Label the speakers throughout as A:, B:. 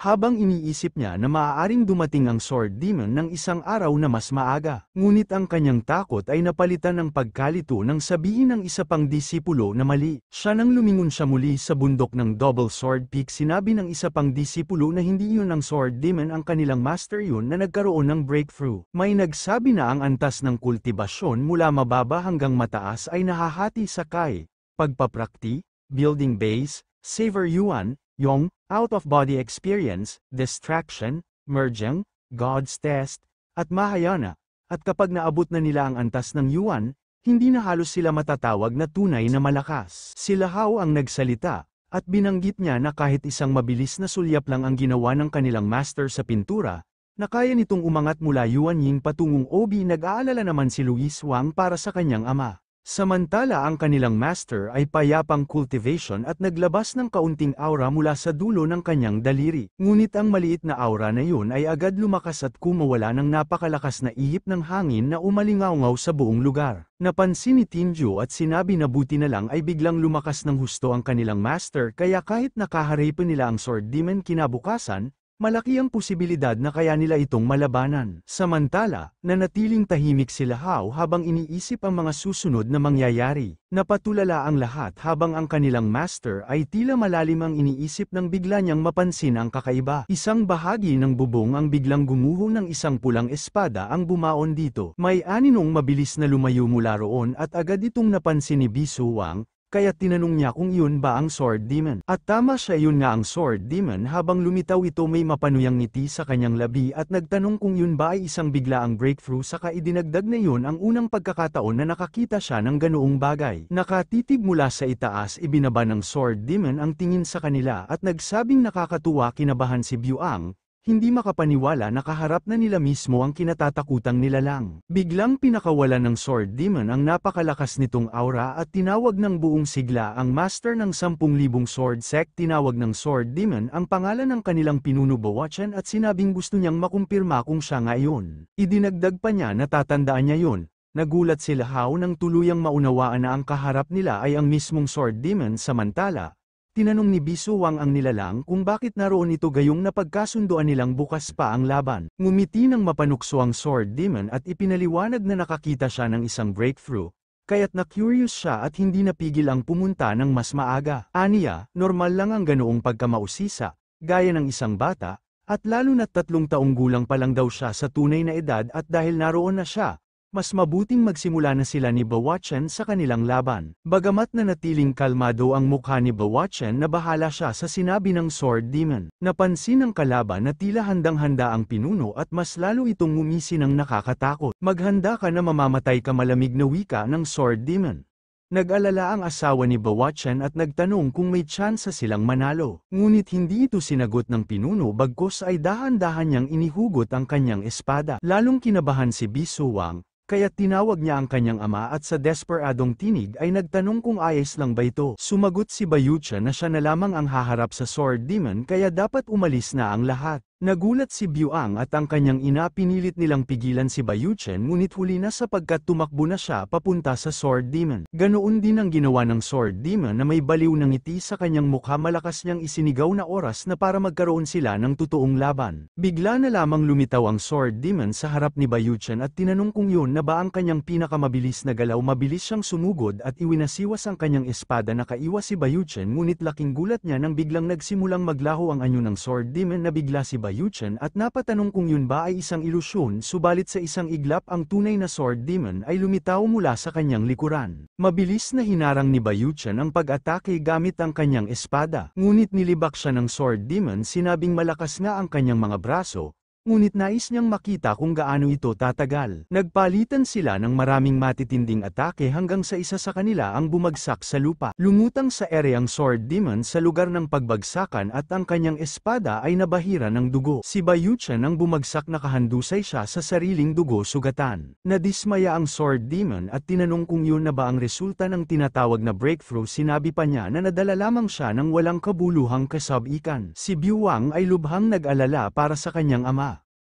A: habang iniisip niya na maaaring dumating ang Sword Demon ng isang araw na mas maaga. Ngunit ang kanyang takot ay napalitan ng pagkalito nang sabihin ng isa pang disipulo na mali. Siya nang lumingon siya muli sa bundok ng Double Sword Peak, sinabi ng isa pang disipulo na hindi yun ang Sword Demon ang kanilang master, yun na nagkaroon ng breakthrough. May nagsabi na ang antas ng kultibasyon mula mababa hanggang mataas ay nahahati sa Kai, pagpaprakti, building base, savor yuan, Yong, out-of-body experience, distraction, merging, God's test, at Mahayana, at kapag naabot na nila ang antas ng yuan, hindi na halos sila matatawag na tunay na malakas. Si Lahao ang nagsalita, at binanggit niya na kahit isang mabilis na sulyap lang ang ginawa ng kanilang master sa pintura, na kaya nitong umangat mula Yuan Ying patungong Obi. Nag-aalala naman si Luis Wang para sa kanyang ama. Samantala ang kanilang master ay payapang cultivation at naglabas ng kaunting aura mula sa dulo ng kanyang daliri. Ngunit ang maliit na aura na yun ay agad lumakas at kumawala ng napakalakas na ihip ng hangin na umalingaungaw sa buong lugar. Napansin ni Tinju at sinabi na buti na lang ay biglang lumakas ng husto ang kanilang master, kaya kahit nakaharapin nila ang Sword Demon kinabukasan, malaki ang posibilidad na kaya nila itong malabanan. Samantala, nanatiling tahimik si Lahao habang iniisip ang mga susunod na mangyayari. Napatulala ang lahat habang ang kanilang master ay tila malalim ang iniisip nang bigla niyang mapansin ang kakaiba. Isang bahagi ng bubong ang biglang gumuho ng isang pulang espada ang bumaon dito. May aninong mabilis na lumayo mula roon at agad itong napansin ni Bisu Wang, kaya tinanong niya kung iyon ba ang Sword Demon. At tama siya, yun nga ang Sword Demon. Habang lumitaw ito may mapanuyang ngiti sa kanyang labi at nagtanong kung yun ba ay isang biglaang breakthrough, saka idinagdag na yun ang unang pagkakataon na nakakita siya ng ganoong bagay. Nakatitig mula sa itaas, ibinaba ng Sword Demon ang tingin sa kanila at nagsabing nakakatuwa. Kinabahan si Byuang, hindi makapaniwala na kaharap na nila mismo ang kinatatakutang nilalang. Biglang pinakawalan ng Sword Demon ang napakalakas nitong aura at tinawag ng buong sigla ang master ng 10,000 sword sect. Tinawag ng Sword Demon ang pangalan ng kanilang pinuno Bawachan at sinabing gusto niyang makumpirma kung siya nga iyon. Idinagdag pa niya na tatandaan niya yun. Nagulat si Lahao nang tuluyang maunawaan na ang kaharap nila ay ang mismong Sword Demon. Samantala, tinanong ni Bisu Wang ang nilalang kung bakit naroon ito, gayong napagkasunduan nilang bukas pa ang laban. Ngumiti ng mapanukso ang Sword Demon at ipinaliwanag na nakakita siya ng isang breakthrough, kaya't na-curious siya at hindi napigil ang pumunta ng mas maaga. Aniya, normal lang ang ganoong pagkamausisa, gaya ng isang bata, at lalo na't 3 taong gulang pa lang daw siya sa tunay na edad, at dahil naroon na siya, mas mabuting magsimula na sila ni Bawachan sa kanilang laban. Bagamat nanatiling kalmado ang mukha ni Bawachan, na bahala siya sa sinabi ng Sword Demon. Napansin ng kalaban na tila handang-handa ang pinuno at mas lalo itong ngumisi ng nakakatakot. Maghanda ka na mamamatay ka, malamig na wika ng Sword Demon. Nag-alala ang asawa ni Bawachan at nagtanong kung may tsansa silang manalo. Ngunit hindi ito sinagot ng pinuno, bagkus ay dahan-dahan niyang inihugot ang kanyang espada. Lalong kinabahan si Bisu Wang, kaya tinawag niya ang kanyang ama at sa desperadong tinig ay nagtanong kung ayos lang ba ito. Sumagot si Bayuchan na siya na lamang ang haharap sa Sword Demon, kaya dapat umalis na ang lahat. Nagulat si Byuang at ang kanyang ina, pinilit nilang pigilan si Bayuchan, ngunit huli na sapagkat tumakbo na siya papunta sa Sword Demon. Ganoon din ang ginawa ng Sword Demon na may baliw na ngiti sa kanyang mukha. Malakas niyang isinigaw na oras na para magkaroon sila ng totoong laban. Bigla na lamang lumitaw ang Sword Demon sa harap ni Bayuchan at tinanong kung yun na ba ang kanyang pinakamabilis na galaw. Mabilis siyang sumugod at iwinasiwas ang kanyang espada. Nakaiwas si Bayuchan, ngunit laking gulat niya nang biglang nagsimulang maglaho ang anyo ng Sword Demon. Nabigla si Bayuchan at napatanong kung yun ba ay isang ilusyon, subalit sa isang iglap ang tunay na Sword Demon ay lumitaw mula sa kanyang likuran. Mabilis na hinarang ni Bayuchan ang pag-atake gamit ang kanyang espada, ngunit nilibak siya ng Sword Demon. Sinabing malakas nga ang kanyang mga braso, ngunit nais niyang makita kung gaano ito tatagal. Nagpalitan sila ng maraming matitinding atake hanggang sa isa sa kanila ang bumagsak sa lupa. Lumutang sa ere ang Sword Demon sa lugar ng pagbagsakan at ang kanyang espada ay nabahira ng dugo. Si Bayuchan ang bumagsak, nakahandusay siya sa sariling dugo sugatan. Nadismaya ang Sword Demon at tinanong kung yun na ba ang resulta ng tinatawag na breakthrough. Sinabi pa niya na nadala lamang siya ng walang kabuluhang kasabikan. Si Byuang ay lubhang nag-alala para sa kanyang ama.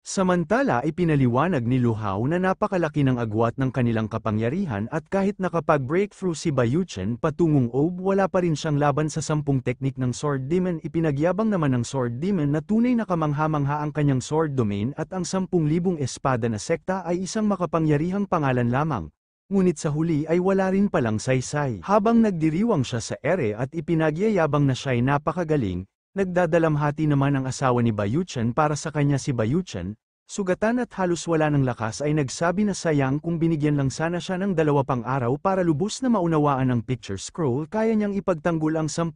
A: Samantala ipinaliwanag ni Lu Hao na napakalaki ng agwat ng kanilang kapangyarihan at kahit nakapag-breakthrough si Bayuchen patungong Aube wala pa rin siyang laban sa 10 teknik ng Sword Demon. Ipinagyabang naman ng Sword Demon na tunay na kamangha-mangha ang kanyang sword domain at ang 10,000 espada na sekta ay isang makapangyarihang pangalan lamang. Ngunit sa huli ay wala rin palang saysay. Habang nagdiriwang siya sa ere at ipinagyayabang na siya'y napakagaling, nagdadalamhati naman ang asawa ni Bayuchen para sa kanya si Bayuchen, sugatan at halos wala ng lakas ay nagsabi na sayang kung binigyan lang sana siya ng 2 pang araw para lubos na maunawaan ang picture scroll kaya niyang ipagtanggol ang 10,000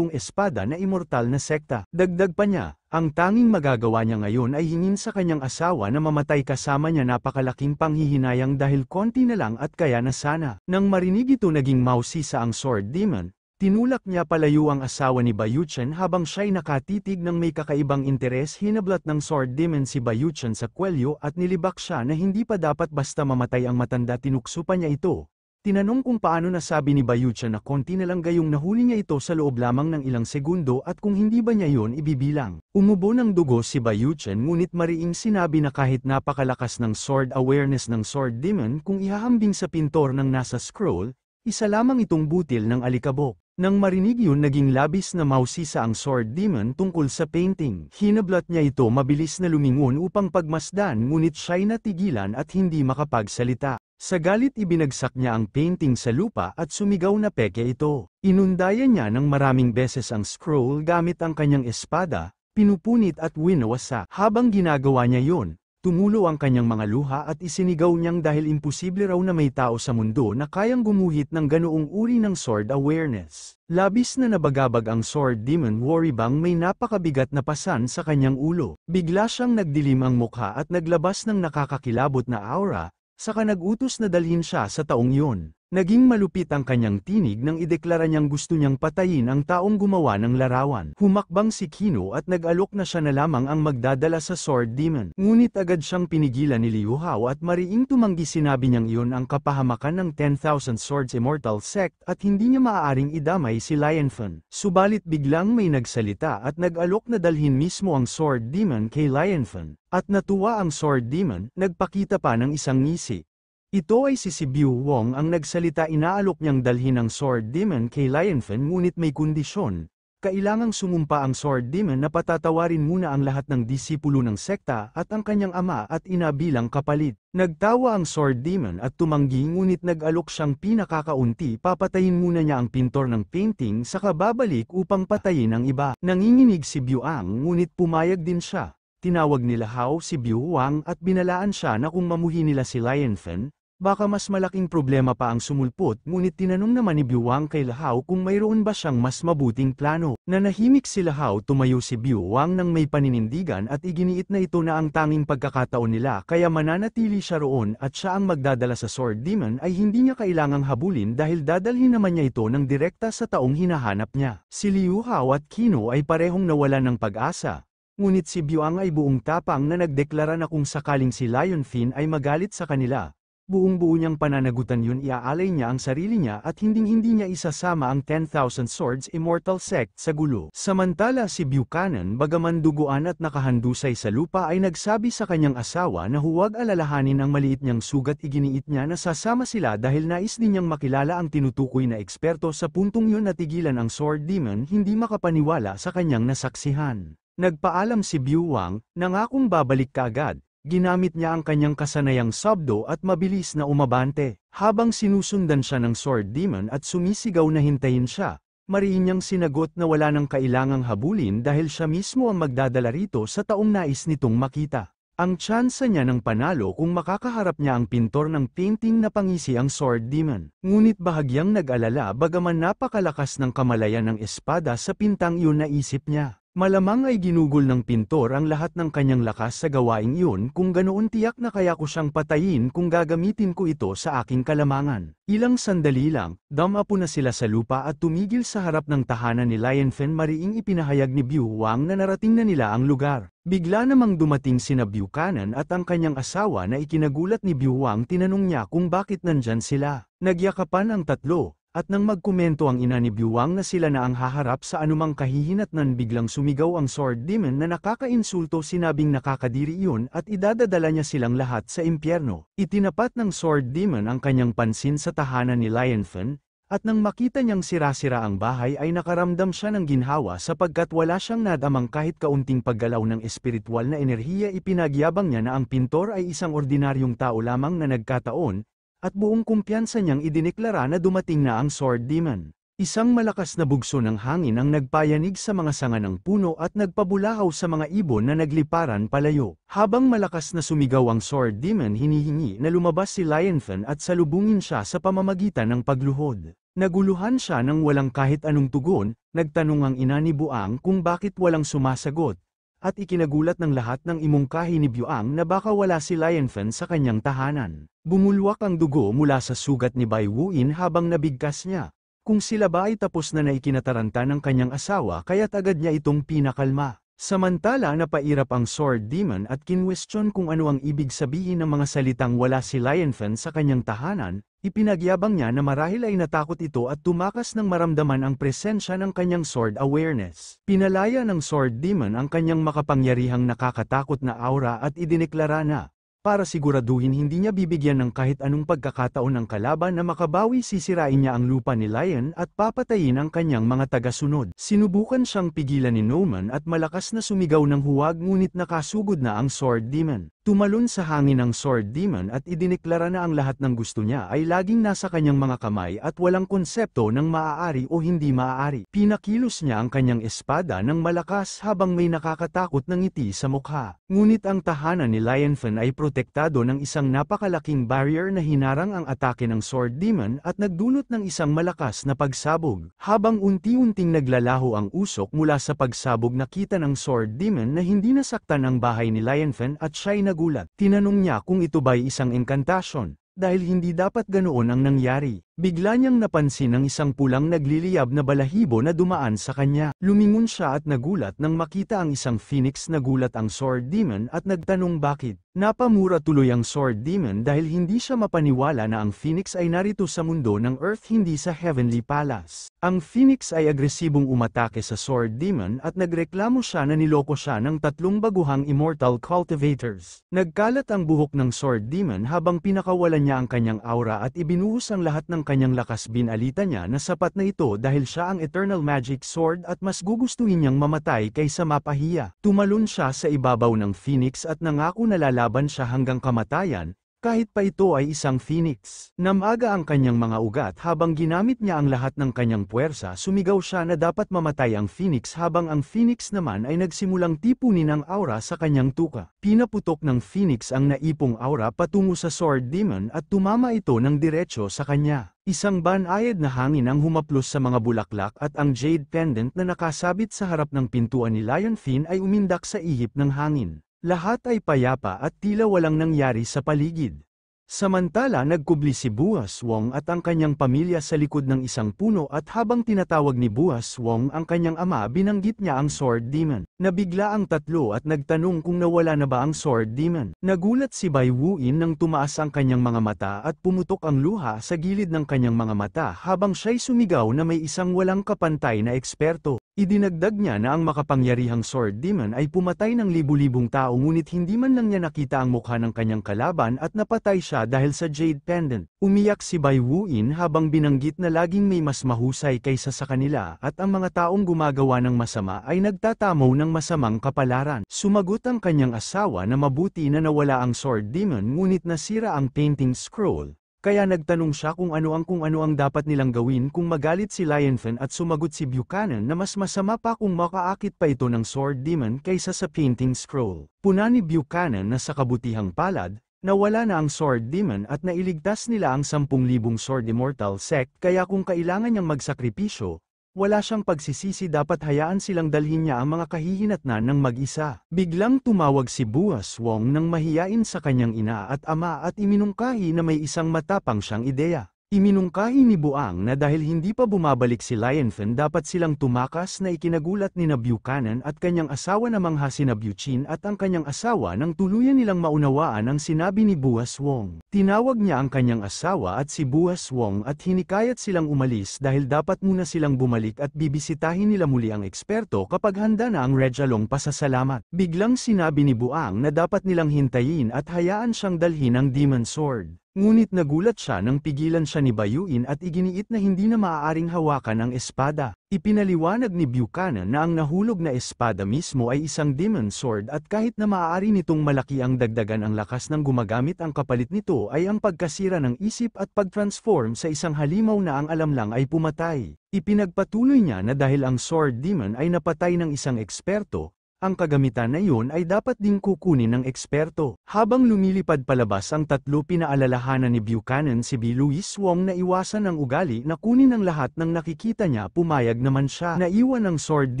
A: espada na immortal na sekta. Dagdag pa niya, ang tanging magagawa niya ngayon ay hingin sa kanyang asawa na mamatay kasama niya napakalaking panghihinayang dahil konti na lang at kaya na sana. Nang marinig ito naging mausisa ang Sword Demon, tinulak niya palayo ang asawa ni Bayuchen habang siya'y nakatitig ng may kakaibang interes. Hinablat ng Sword Demon si Bayuchen sa kwelyo at nilibak siya na hindi pa dapat basta mamatay ang matanda. Tinukso pa niya ito. Tinanong kung paano nasabi ni Bayuchen na konti na lang gayong nahuli niya ito sa loob lamang ng ilang segundo at kung hindi ba niya yon ibibilang. Umubo ng dugo si Bayuchen ngunit mariing sinabi na kahit napakalakas ng sword awareness ng Sword Demon kung ihahambing sa pintor ng nasa scroll, isa lamang itong butil ng alikabok. Nang marinig yun naging labis na mausisa ang Sword Demon tungkol sa painting. Hinablat niya ito mabilis na lumingon upang pagmasdan ngunit siya'y natigilan at hindi makapagsalita. Sa galit ibinagsak niya ang painting sa lupa at sumigaw na peke ito. Inundayan niya ng maraming beses ang scroll gamit ang kanyang espada, pinupunit at winawasa. Habang ginagawa niya yun, tumulo ang kanyang mga luha at isinigaw niyang dahil imposible raw na may tao sa mundo na kayang gumuhit ng ganoong uri ng sword awareness. Labis na nabagabag ang Sword Demon Worrybang may napakabigat na pasan sa kanyang ulo. Bigla siyang nagdilim ang mukha at naglabas ng nakakakilabot na aura, saka nag-utos na dalhin siya sa taong yun. Naging malupit ang kanyang tinig nang ideklara niyang gusto niyang patayin ang taong gumawa ng larawan. Humakbang si Kino at nag-alok na siya na lamang ang magdadala sa Sword Demon. Ngunit agad siyang pinigilan ni Liu Hao at mariing tumanggi. Sinabi niyang iyon ang kapahamakan ng 10,000 Swords Immortal Sect at hindi niya maaaring idamay si Lianfen. Subalit biglang may nagsalita at nag-alok na dalhin mismo ang Sword Demon kay Lianfen. At natuwa ang Sword Demon, nagpakita pa ng isang ngisi. Ito ay si Biu Wong ang nagsalita. Inaalok niyang dalhin ang Sword Demon kay Lianfen ngunit may kondisyon. Kailangang sumumpa ang Sword Demon na patatawarin muna ang lahat ng disipulo ng sekta at ang kanyang ama at ina bilang kapalit. Nagtawa ang Sword Demon at tumanggi ngunit nag-alok siyang pinakakaunti. Papatayin muna niya ang pintor ng painting saka babalik upang patayin ang iba. Nanginginig si Biu Ang ngunit pumayag din siya. Tinawag nila Hao si Biu Wang at binalaan siya na kung mamuhi nila si Lianfen, baka mas malaking problema pa ang sumulpot. Ngunit tinanong naman ni Biu Wang kay Hao kung mayroon ba siyang mas mabuting plano. Nanahimik si Hao. Tumayo si Biu Wang nang may paninindigan at iginiit na ito na ang tanging pagkakataon nila kaya mananatili siya roon at siya ang magdadala sa Sword Demon ay hindi niya kailangang habulin dahil dadalhin naman niya ito ng direkta sa taong hinahanap niya. Si Liu Hao at Kino ay parehong nawalan ng pag-asa. Ngunit si Biu Ang ay buong tapang na nagdeklara na kung sakaling si Lianfen ay magalit sa kanila, buong-buo niyang pananagutan yun. Iaalay niya ang sarili niya at hinding-hindi niya isasama ang 10,000 Swords Immortal Sect sa gulo. Samantala si Buchanan bagaman duguan at nakahandusay sa lupa ay nagsabi sa kanyang asawa na huwag alalahanin ang maliit niyang sugat. Iginiit niya na sasama sila dahil nais din niyang makilala ang tinutukoy na eksperto sa puntong yun. Natigilan ang Sword Demon hindi makapaniwala sa kanyang nasaksihan. Nagpaalam si Biu Wang, nangakong babalik kaagad. Ginamit niya ang kanyang kasanayang sabdo at mabilis na umabante. Habang sinusundan siya ng Sword Demon at sumisigaw na hintayin siya, mariin niyang sinagot na wala nang kailangang habulin dahil siya mismo ang magdadala rito sa taong nais nitong makita. Ang tsansa niya ng panalo kung makakaharap niya ang pintor ng painting na pangisi ang Sword Demon. Ngunit bahagyang nag-alala bagaman napakalakas ng kamalayan ng espada sa pintang iyon. Naisip niya, malamang ay ginugol ng pintor ang lahat ng kanyang lakas sa gawaing iyon. Kung ganoon tiyak na kaya ko siyang patayin kung gagamitin ko ito sa aking kalamangan. Ilang sandali lang, damapo na sila sa lupa at tumigil sa harap ng tahanan ni Lianfen. Mariing ipinahayag ni Biu Wang na narating na nila ang lugar. Bigla namang dumating sina Buchanan at ang kanyang asawa na ikinagulat ni Biu Wang. Tinanong niya kung bakit nandyan sila. Nagyakapan ang tatlo. At nang magkomento ang ina ni Byuang na sila na ang haharap sa anumang kahihinatnan, biglang sumigaw ang Sword Demon na nakakainsulto, sinabing nakakadiri iyon at idadadala niya silang lahat sa impyerno. Itinapat ng Sword Demon ang kanyang pansin sa tahanan ni Lionfen, at nang makita niyang sira-sira ang bahay ay nakaramdam siya ng ginhawa sapagkat wala siyang nadamang kahit kaunting paggalaw ng espiritual na enerhiya. Ipinagyabang niya na ang pintor ay isang ordinaryong tao lamang na nagkataon, at buong kumpiyansa niyang idineklara na dumating na ang Sword Demon. Isang malakas na bugso ng hangin ang nagpayanig sa mga sanga ng puno at nagpabulahaw sa mga ibon na nagliparan palayo. Habang malakas na sumigaw ang Sword Demon, hinihingi na lumabas si Lionfen at salubungin siya sa pamamagitan ng pagluhod. Naguluhan siya nang walang kahit anong tugon, nagtanong ang ina ni Buang kung bakit walang sumasagot, at ikinagulat ng lahat ng imungkahi ni Byuang na baka wala si Lionfen sa kanyang tahanan. Bumulwak ang dugo mula sa sugat ni Bai Wuin habang nabigkas niya. Kung sila ba ay tapos na ikinataranta ng kanyang asawa kaya't agad niya itong pinakalma. Samantala napairap ang Sword Demon at kinwestiyon kung ano ang ibig sabihin ng mga salitang wala si Lionfen sa kanyang tahanan. Ipinagyabang niya na marahil ay natakot ito at tumakas nang maramdaman ang presensya ng kanyang sword awareness. Pinalaya ng Sword Demon ang kanyang makapangyarihang nakakatakot na aura at idineklara na, para siguraduhin hindi niya bibigyan ng kahit anong pagkakataon ng kalaban na makabawi, sisirain niya ang lupa ni Lion at papatayin ang kanyang mga tagasunod. Sinubukan siyang pigilan ni Noman at malakas na sumigaw ng huwag, ngunit nakasugod na ang Sword Demon. Tumalon sa hangin ang Sword Demon at idineklara na ang lahat ng gusto niya ay laging nasa kanyang mga kamay at walang konsepto ng maaari o hindi maaari. Pinakilos niya ang kanyang espada ng malakas habang may nakakatakot na ngiti sa mukha. Ngunit ang tahanan ni Lionfen ay protektado ng isang napakalaking barrier na hinarang ang atake ng Sword Demon at nagdulot ng isang malakas na pagsabog. Habang unti-unting naglalaho ang usok mula sa pagsabog, nakita ng Sword Demon na hindi nasaktan ang bahay ni Lionfen at siya'y nagulat. Tinanong niya kung ito ba'y isang incantation, dahil hindi dapat ganoon ang nangyari. Bigla niyang napansin ang isang pulang nagliliyab na balahibo na dumaan sa kanya. Lumingon siya at nagulat nang makita ang isang phoenix. Nagulat ang Sword Demon at nagtanong bakit. Napamura tuloy ang Sword Demon dahil hindi siya mapaniwala na ang phoenix ay narito sa mundo ng Earth, hindi sa Heavenly Palace. Ang phoenix ay agresibong umatake sa Sword Demon at nagreklamo siya na niloko siya ng 3 baguhang immortal cultivators. Nagkalat ang buhok ng Sword Demon habang pinakawalan niya ang kanyang aura at ibinuhos ang lahat ng kanyang lakas. Binalita niya na sapat na ito dahil siya ang Eternal Magic Sword at mas gugustuhin niyang mamatay kaysa mapahiya. Tumalon siya sa ibabaw ng phoenix at nangako na lalaban siya hanggang kamatayan, kahit pa ito ay isang phoenix. Namaga ang kanyang mga ugat habang ginamit niya ang lahat ng kanyang puwersa. Sumigaw siya na dapat mamatay ang phoenix habang ang phoenix naman ay nagsimulang tipunin ang aura sa kanyang tuka. Pinaputok ng phoenix ang naipong aura patungo sa Sword Demon at tumama ito ng diretso sa kanya. Isang banayad na hangin ang humaplos sa mga bulaklak at ang jade pendant na nakasabit sa harap ng pintuan ni Lionfen ay umindak sa ihip ng hangin. Lahat ay payapa at tila walang nangyari sa paligid. Samantala nagkubli si Buas Wong at ang kanyang pamilya sa likod ng isang puno at habang tinatawag ni Buas Wong ang kanyang ama, binanggit niya ang Sword Demon. Nabigla ang tatlo at nagtanong kung nawala na ba ang Sword Demon. Nagulat si Bai Wuin nang tumaas ang kanyang mga mata at pumutok ang luha sa gilid ng kanyang mga mata habang siya'y sumigaw na may isang walang kapantay na eksperto. Idinagdag niya na ang makapangyarihang Sword Demon ay pumatay ng libu-libong tao, ngunit hindi man lang niya nakita ang mukha ng kanyang kalaban at napatay siya dahil sa Jade Pendant. Umiyak si Bai Wuin habang binanggit na laging may mas mahusay kaysa sa kanila at ang mga taong gumagawa ng masama ay nagtatamo ng masamang kapalaran. Sumagot ang kanyang asawa na mabuti na nawala ang Sword Demon ngunit nasira ang painting scroll. Kaya nagtanong siya kung ano ang dapat nilang gawin kung magalit si Lionfen at sumagot si Buchanan na mas masama pa kung makaakit pa ito ng Sword Demon kaysa sa painting scroll. Puna ni Buchanan na sa kabutihang palad, nawala na ang Sword Demon at nailigtas nila ang 10,000 Sword Immortal sect, kaya kung kailangan niyang magsakripisyo, wala siyang pagsisisi, dapat hayaan silang dalhin niya ang mga kahihinatnan ng mag-isa. Biglang tumawag si Buas Wong nang mahiyain sa kanyang ina at ama at iminungkahi na may isang matapang siyang ideya. Iminungkahi ni Buang na dahil hindi pa bumabalik si Lionfen dapat silang tumakas na ikinagulat ni Buchanan at kanyang asawa na mangha sina Buchin at ang kanyang asawa nang tuluyan nilang maunawaan ang sinabi ni Buas Wong. Tinawag niya ang kanyang asawa at si Buas Wong at hinikayat silang umalis dahil dapat muna silang bumalik at bibisitahin nila muli ang eksperto kapag handa na ang Regalong pasasalamat. Biglang sinabi ni Buang na dapat nilang hintayin at hayaan siyang dalhin ang Demon Sword. Ngunit nagulat siya nang pigilan siya ni Bayuin at iginiit na hindi na maaaring hawakan ang espada. Ipinaliwanag ni Buchanan na ang nahulog na espada mismo ay isang Demon Sword at kahit na maaari nitong malaki ang dagdagan ang lakas ng gumagamit ang kapalit nito ay ang pagkasira ng isip at pag-transform sa isang halimaw na ang alam lang ay pumatay. Ipinagpatuloy niya na dahil ang Sword Demon ay napatay ng isang eksperto, ang kagamitan na iyon ay dapat ding kukunin ng eksperto. Habang lumilipad palabas ang tatlo pinaalalahanan ni Buchanan si B. Louis Wong na iwasan ang ugali na kunin ang lahat ng nakikita niya pumayag naman siya. Naiwan ang Sword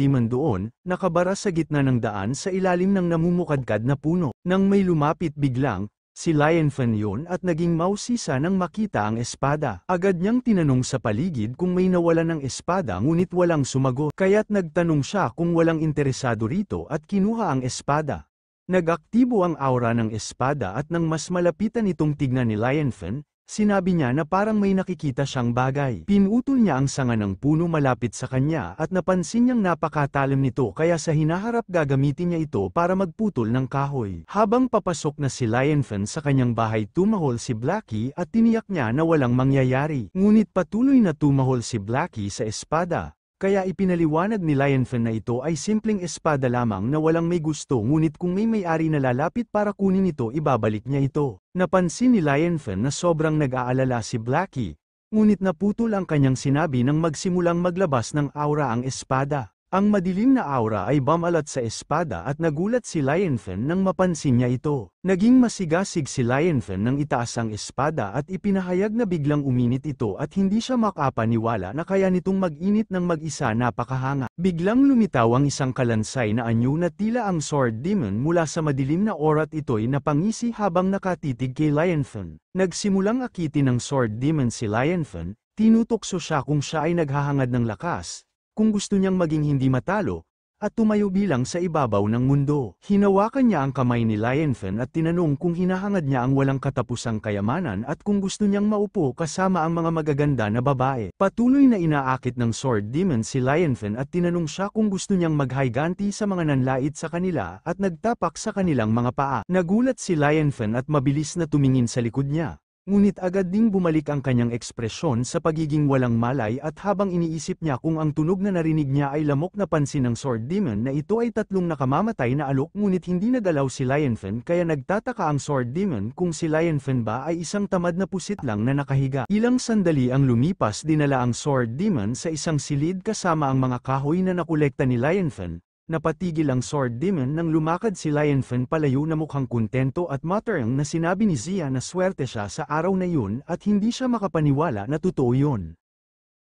A: Demon doon, nakabara sa gitna ng daan sa ilalim ng namumukadkad na puno. Nang may lumapit biglang, si Lionfen yun at naging mausisa nang makita ang espada. Agad niyang tinanong sa paligid kung may nawalan ng espada ngunit walang sumagot. Kaya't nagtanong siya kung walang interesado rito at kinuha ang espada. Nag-aktibo ang aura ng espada at nang mas malapitan itong tignan ni Lionfen, sinabi niya na parang may nakikita siyang bagay. Pinutol niya ang sanga ng puno malapit sa kanya at napansin niyang napakatalim nito kaya sa hinaharap gagamitin niya ito para magputol ng kahoy. Habang papasok na si Lionfen sa kanyang bahay tumahol si Blackie at tiniyak niya na walang mangyayari. Ngunit patuloy na tumahol si Blackie sa espada. Kaya ipinaliwanag ni Lionfen na ito ay simpleng espada lamang na walang may gusto ngunit kung may may-ari na lalapit para kunin ito ibabalik niya ito. Napansin ni Lionfen na sobrang nag-aalala si Blackie, ngunit naputol ang kanyang sinabi nang magsimulang maglabas ng aura ang espada. Ang madilim na aura ay bumalat sa espada at nagulat si Lionfen nang mapansin niya ito. Naging masigasig si Lionfen nang itaas ang espada at ipinahayag na biglang uminit ito at hindi siya makapaniwala na kaya nitong mag-init ng mag-isa napakahanga. Biglang lumitaw ang isang kalansay na anyo na tila ang Sword Demon mula sa madilim na aura at ito'y napangisi habang nakatitig kay Lionfen. Nagsimulang akitin ng Sword Demon si Lionfen, tinutokso siya kung siya ay naghahangad ng lakas, kung gusto niyang maging hindi matalo, at tumayo bilang sa ibabaw ng mundo. Hinawakan niya ang kamay ni Lionfen at tinanong kung hinahangad niya ang walang katapusang kayamanan at kung gusto niyang maupo kasama ang mga magaganda na babae. Patuloy na inaakit ng Sword Demon si Lionfen at tinanong siya kung gusto niyang maghiganti sa mga nanlait sa kanila at nagtapak sa kanilang mga paa. Nagulat si Lionfen at mabilis na tumingin sa likod niya. Ngunit agad ding bumalik ang kanyang ekspresyon sa pagiging walang malay at habang iniisip niya kung ang tunog na narinig niya ay lamok na pansin ng Sword Demon na ito ay tatlong nakamamatay na alok ngunit hindi nagalaw si Lionfen kaya nagtataka ang Sword Demon kung si Lionfen ba ay isang tamad na pusit lang na nakahiga. Ilang sandali ang lumipas dinala ang Sword Demon sa isang silid kasama ang mga kahoy na nakolekta ni Lionfen. Napatigil ang Sword Demon nang lumakad si Lionfen palayo na mukhang kontento at matarang na sinabi ni Zia na swerte siya sa araw na yun at hindi siya makapaniwala na totoo yun.